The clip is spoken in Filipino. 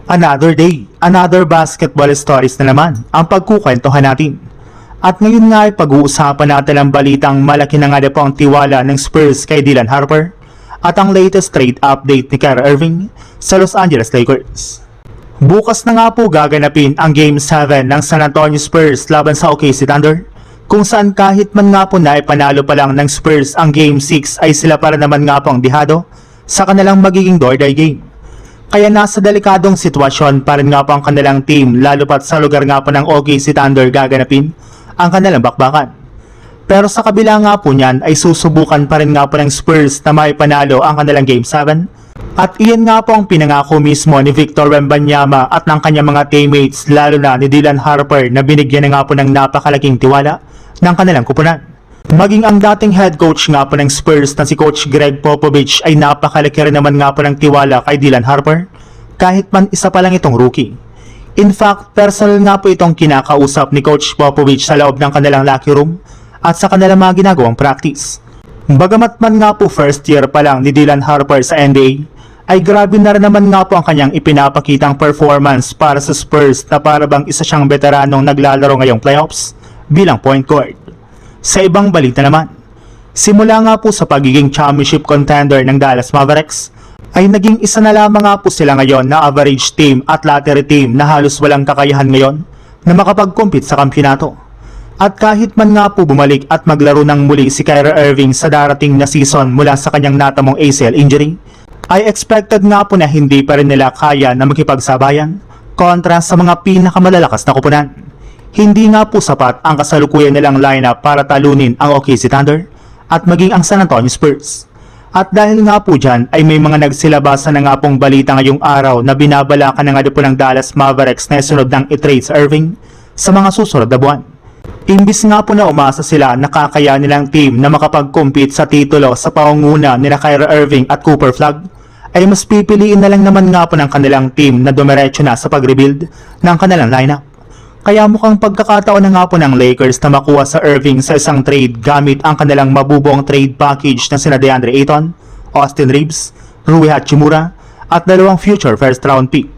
Another day, another basketball stories na naman ang pagkukwentuhan natin. At ngayon nga ay pag-uusapan natin ang balitang malaki na nga po ang tiwala ng Spurs kay Dylan Harper at ang latest trade update ni Kyrie Irving sa Los Angeles Lakers. Bukas na nga po gaganapin ang Game 7 ng San Antonio Spurs laban sa OKC Thunder, kung saan kahit man nga po na ipanalo pa lang ng Spurs ang Game 6 ay sila para naman nga po ang dihado sa kanilang magiging door-day game. Kaya nasa delikadong sitwasyon pa rin nga po ang kanilang team, lalo pat sa lugar nga po ng OKC Thunder gaganapin ang kanilang bakbakan. Pero sa kabila nga po niyan ay susubukan pa rin nga po ng Spurs na maipanalo ang kanilang Game 7. At iyan nga po ang pinangako mismo ni Victor Wembanyama at ng kanyang mga teammates, lalo na ni Dylan Harper na binigyan na nga po ng napakalaking tiwala ng kanilang kupunan. Maging ang dating head coach nga po ng Spurs na si Coach Greg Popovich ay napakalaki rin naman nga po ng tiwala kay Dylan Harper, kahit man isa pa lang itong rookie. In fact, personal nga po itong kinakausap ni Coach Popovich sa loob ng kanilang locker room at sa kanilang mga ginagawang practice. Bagamat man nga po first year pa lang ni Dylan Harper sa NBA, ay grabe na rin naman nga po ang kanyang ipinapakitang performance para sa Spurs na para bang isa siyang veteranong naglalaro ngayong playoffs bilang point guard. Sa ibang balita naman, simula nga po sa pagiging championship contender ng Dallas Mavericks, ay naging isa na lamang nga po sila ngayon na average team at lottery team na halos walang kakayahan ngayon na makapag-compete sa kampyonato. At kahit man nga po bumalik at maglaro ng muli si Kyrie Irving sa darating na season mula sa kanyang natamong ACL injury, ay expected nga po na hindi pa rin nila kaya na makipagsabayan kontra sa mga pinakamalalakas na kupunan. Hindi nga po sapat ang kasalukuyan nilang lineup para talunin ang OKC Thunder at maging ang San Antonio Spurs. At dahil nga po dyan ay may mga nagsilabasa na nga pong balita ngayong araw na binabalakan na nga po ng Dallas Mavericks na sunod ng i-trade sa Irving sa mga susunod na buwan. Imbis nga po na umasa sila na kakaya nilang team na makapag-compete sa titulo sa pangunguna nila Kyrie Irving at Cooper Flagg, ay mas pipiliin na lang naman nga po ng kanilang team na dumiretso na sa pag-rebuild ng kanilang lineup. Kaya mukhang pagkakataon na nga po ng Lakers na makuha sa Irving sa isang trade gamit ang kanilang mabubong trade package na sina DeAndre Ayton, Austin Reeves, Rui Hachimura at 2 future first round pick.